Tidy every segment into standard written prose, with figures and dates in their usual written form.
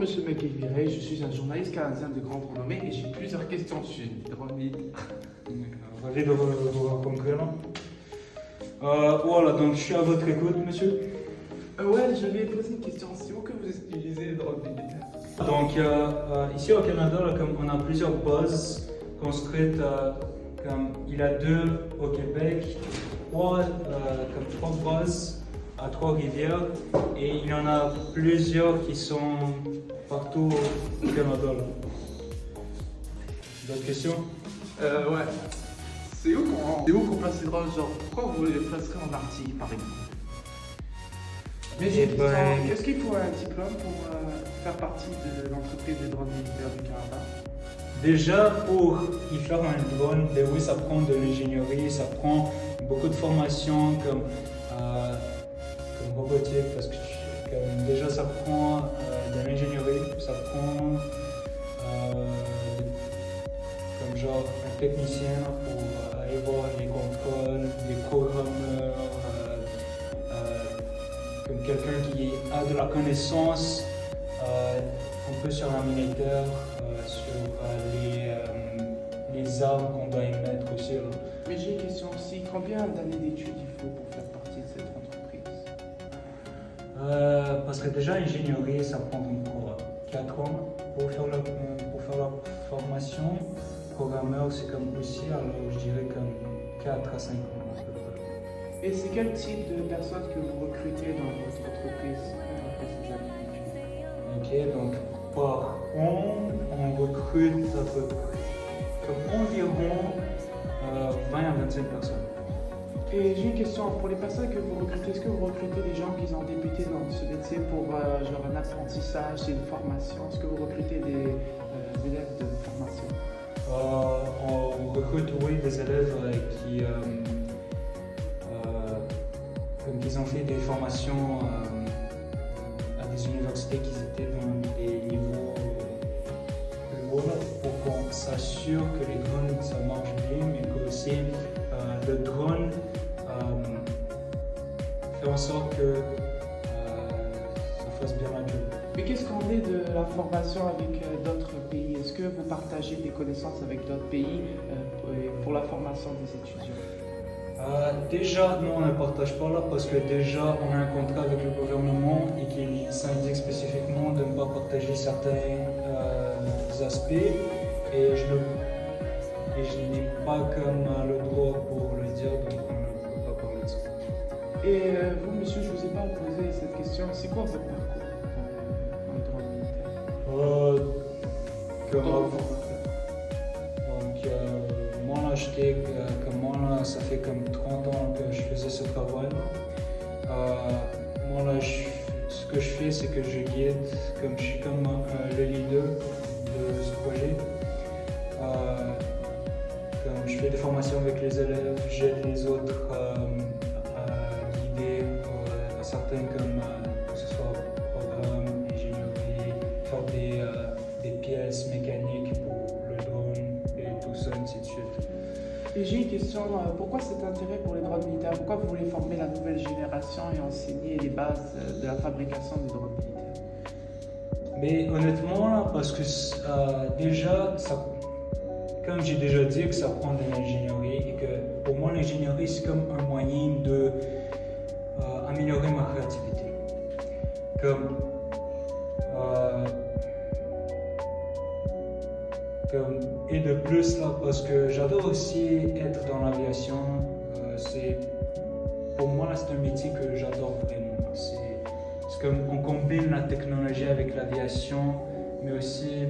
Monsieur McGillivray, je suis un journaliste canadien de grande renommée et j'ai plusieurs questions sur les drones militaires. Ravi de vous rencontrer là. Voilà, donc je suis à votre écoute, monsieur. Ouais, je vais poser une question. C'est où que vous utilisez les drones militaires? Donc, ici au Canada, là, comme on a plusieurs bases construites, comme il y a 2 au Québec, 3 bases à Trois-Rivières, et il y en a plusieurs qui sont partout au Canada. Là. D'autres questions? Ouais. C'est où qu'on place les drones? Genre, pourquoi vous les placerez en Arctique, par exemple? Mais j'ai une question. Est-ce qu'il faut un diplôme pour faire partie de l'entreprise des drones militaires du Canada? Déjà, pour y faire un drone, oui, ça prend de l'ingénierie, ça prend beaucoup de formation comme robotique, parce que déjà ça prend de l'ingénierie, ça prend comme genre un technicien pour aller voir les contrôles, les programmeurs, comme quelqu'un qui a de la connaissance un peu sur un militaire, sur les armes qu'on doit émettre aussi. Là. Mais j'ai une question aussi. Combien d'années d'études il faut pour faire partie de cette entreprise? Parce que déjà, l'ingénierie, ça prend quoi, 4 ans pour faire la formation. Programmeur, c'est comme aussi, alors je dirais comme 4 à 5 ans à peu près. Et c'est quel type de personnes que vous recrutez dans votre entreprise après ces années d'études? Ok, donc par an, on recrute à peu près comme environ 20 à 25 personnes. Et j'ai une question, pour les personnes que vous recrutez, est-ce que vous recrutez des gens qui ont débuté dans ce métier pour genre un apprentissage et une formation? Est-ce que vous recrutez des élèves de formation? On recrute, oui, des élèves qui comme ils ont fait des formations à des universités qui étaient dans des niveaux plus hauts pour qu'on s'assure que les drones ça marche bien, mais que aussi le drone fait en sorte que ça fasse bien la job. Mais qu'est-ce qu'on est de la formation avec d'autres pays? Est-ce que vous partagez des connaissances avec d'autres pays pour la formation des étudiants? Déjà, nous on ne partage pas là parce que déjà on a un contrat avec le gouvernement et qu'il s'indique spécifiquement de ne pas partager certains aspects et je n'ai pas comme le droit pour le dire, donc on ne peut pas parler de ça. Et vous, monsieur, je ne vous ai pas posé cette question. C'est quoi votre parcours dans le droit militaire? Comme avant. Donc, moi là, ça fait comme 30 ans que je faisais ce travail. Moi là, ce que je fais, c'est que je guide, comme je suis comme le leader de ce projet. Comme je fais des formations avec les élèves, j'aide les autres à guider certains comme que ce soit programme, ingénierie, faire des pièces mécaniques pour le drone et tout ça, ainsi de suite. Et j'ai une question, pourquoi cet intérêt pour les drones militaires? Pourquoi vous voulez former la nouvelle génération et enseigner les bases de la fabrication des drones militaires? Mais honnêtement, là, parce que déjà, comme j'ai déjà dit, que ça prend de l'ingénierie et que pour moi, l'ingénierie, c'est comme un moyen de améliorer ma créativité. Et de plus, là, parce que j'adore aussi être dans l'aviation. Pour moi, là, c'est un métier que j'adore vraiment. C'est comme on combine la technologie avec l'aviation, mais aussi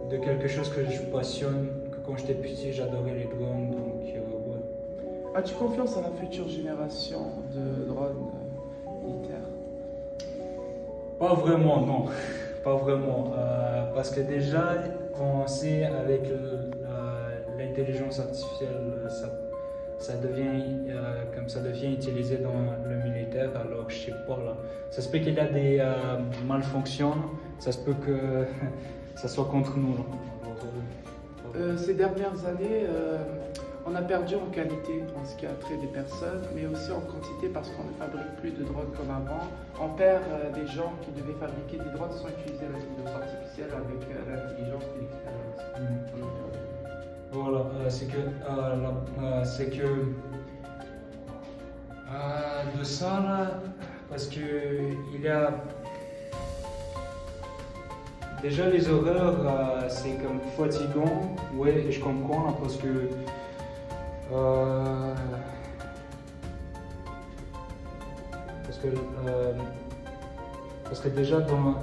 de quelque chose que je passionne. Quand j'étais petit, j'adorais les drones, donc ouais. As-tu confiance à la future génération de drones militaires? Pas vraiment, non. Pas vraiment. Parce que déjà, on sait avec l'intelligence artificielle, ça devient utilisé dans le militaire, alors je sais pas là. Ça se peut qu'il y a des malfonctions, ça se peut que ça soit contre nous. Là. Ces dernières années, on a perdu en qualité en ce qui a trait des personnes, mais aussi en quantité parce qu'on ne fabrique plus de drones comme avant. On perd des gens qui devaient fabriquer des drones sans utiliser la ligne de avec l'intelligence et l'expérience. Voilà, c'est que de ça là, parce que il y a déjà les horaires, c'est comme fatigant, ouais, je comprends parce que parce que parce que déjà dans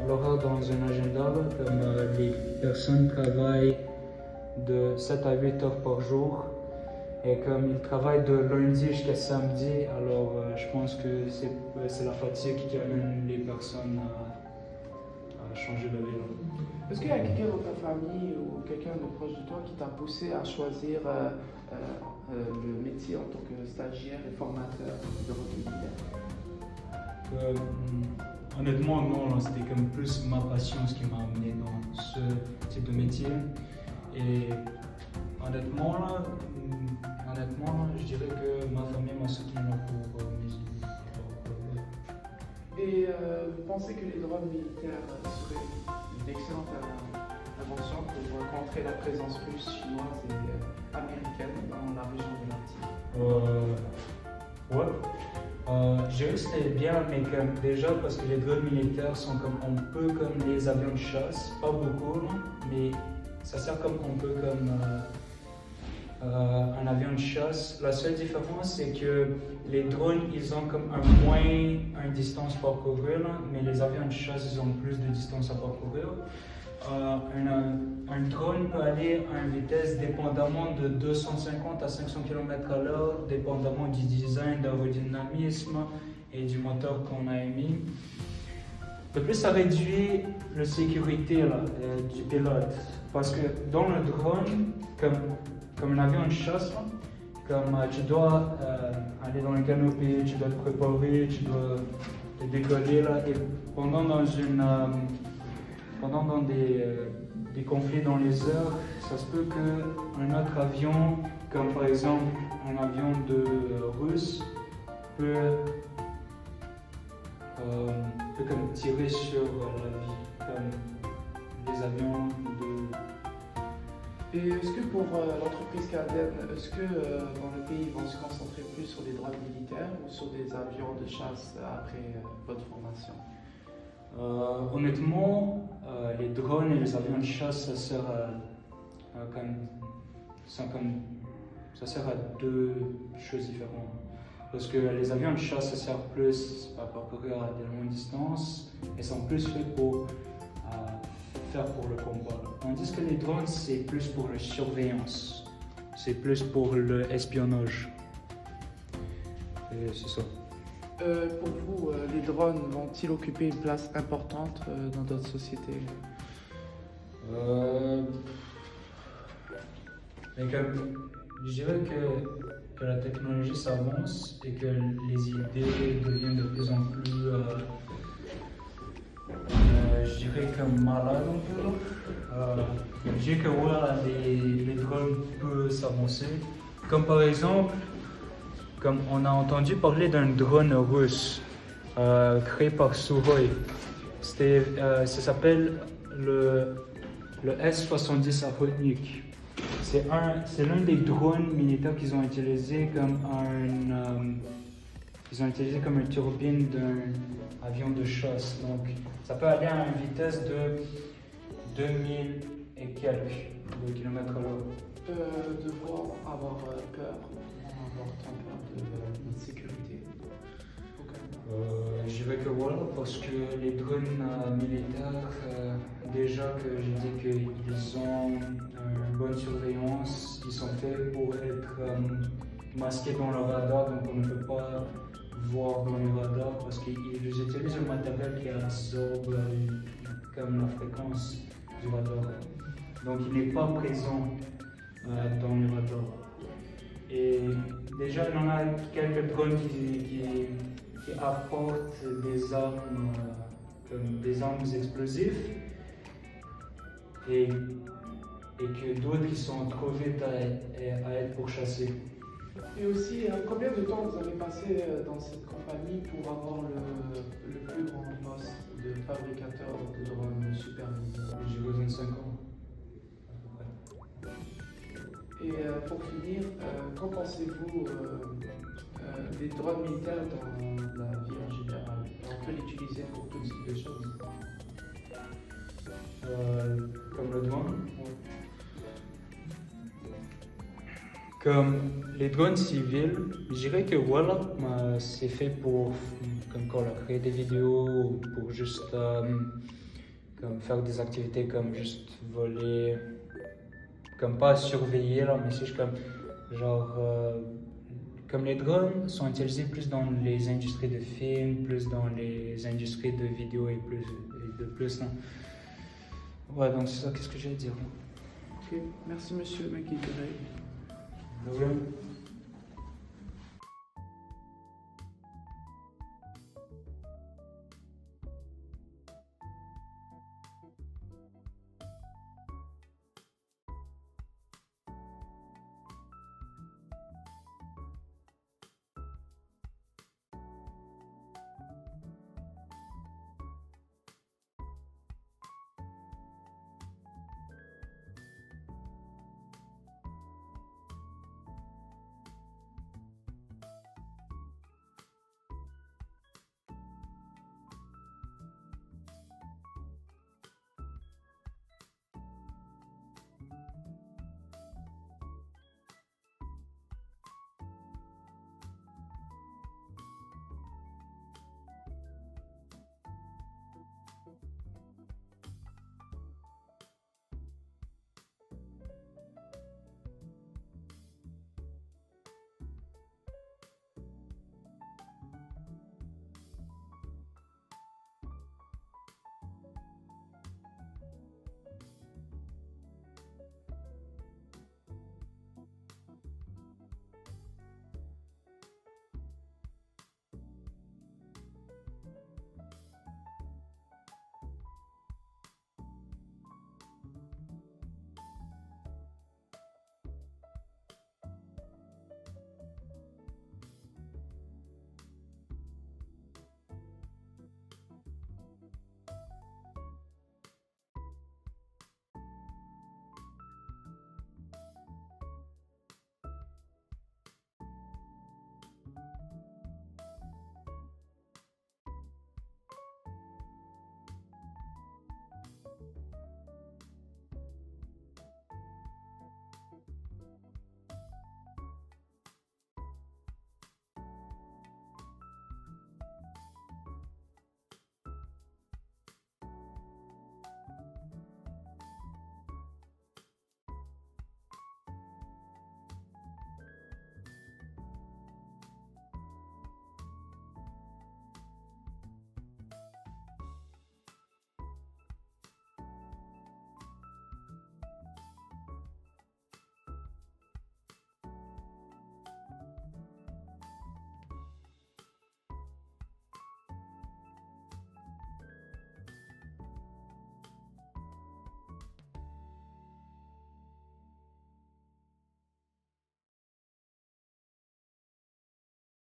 l'horaire dans un agenda, comme les personnes travaillent de 7 à 8 heures par jour, et comme ils travaillent de lundi jusqu'à samedi, alors je pense que c'est la fatigue qui amène les personnes à changer de vélo. Est-ce qu'il y a quelqu'un dans ta famille ou quelqu'un de proche de toi qui t'a poussé à choisir le métier en tant que stagiaire et formateur de route militaire? Honnêtement, non, c'était comme plus ma passion ce qui m'a amené dans ce type de métier. Et honnêtement, je dirais que ma famille m'a soutenu pour mes études. Et vous pensez que les drones militaires seraient une excellente invention pour contrer la présence russe, chinoise et américaine dans la région de l'Arctique? Ouais. Je dirais que c'était bien, mais comme déjà parce que les drones militaires sont comme un peu comme les avions de chasse, pas beaucoup, mais ça sert comme un peu comme un avion de chasse. La seule différence, c'est que les drones, ils ont comme une distance à parcourir, mais les avions de chasse, ils ont plus de distance à parcourir. Un drone peut aller à une vitesse dépendamment de 250 à 500 km/h, dépendamment du design, d'aérodynamisme et du moteur qu'on a émis. De plus, ça réduit la sécurité du pilote. Parce que dans le drone, comme un avion de chasse, tu dois aller dans le canopé, tu dois te préparer, tu dois te décoller et pendant des conflits dans les airs, ça se peut qu'un autre avion, comme par exemple un avion russe, peut comme tirer sur la vie, comme les avions Et est-ce que pour l'entreprise canadienne, est-ce que dans le pays, ils vont se concentrer plus sur des drones militaires ou sur des avions de chasse après votre formation? Honnêtement, les drones et les avions de chasse, ça sert à deux choses différentes. Parce que les avions de chasse, ça sert plus à parcourir à des longues distances et sont plus faits pour faire pour le combat. Tandis que les drones, c'est plus pour la surveillance, c'est plus pour l'espionnage. Et c'est ça. Pour vous, les drones vont-ils occuper une place importante dans notre société? Je dirais que la technologie s'avance et que les idées deviennent de plus en plus, je dirais comme malades un peu. Je dirais que voilà, les drones peuvent s'avancer. Comme par exemple, comme on a entendu parler d'un drone russe créé par Sukhoi. Ça s'appelle le S-70 Охотник. C'est l'un des drones militaires qu'ils ont utilisé comme une turbine d'un avion de chasse. Donc ça peut aller à une vitesse de 2000 et quelques kilomètres à l'heure. Devoir avoir peur, avoir tant peur de notre sécurité. Je dirais que voilà, parce que les drones militaires, déjà que j'ai dit qu'ils ont une bonne surveillance, ils sont faits pour être masqués dans le radar, donc on ne peut pas voir dans les radars parce qu'ils utilisent un matériel qui absorbe comme la fréquence du radar. Donc il n'est pas présent dans les radars. Et déjà, il y en a quelques drones qui apportent des armes, comme des armes explosives, et que d'autres qui sont trop vite à être pourchassés. Et aussi, combien de temps vous avez passé dans cette compagnie pour avoir le plus grand poste de fabricateur de drones supervisés. J'ai besoin de 5 ans. À peu près. Et pour finir, qu'en pensez-vous des drones militaires dans la vie en général? On peut l'utiliser pour tout type de choses. Comme le drone. Comme les drones civils, je dirais que voilà, c'est fait pour comme quoi, là, créer des vidéos, pour juste comme faire des activités comme juste voler, comme pas surveiller là, mais c'est juste comme genre comme les drones sont utilisés plus dans les industries de films, plus dans les industries de vidéos et de plus. Hein. Ouais, donc c'est ça, qu'est-ce que j'ai à dire? Ok, merci monsieur McGuire. De rien.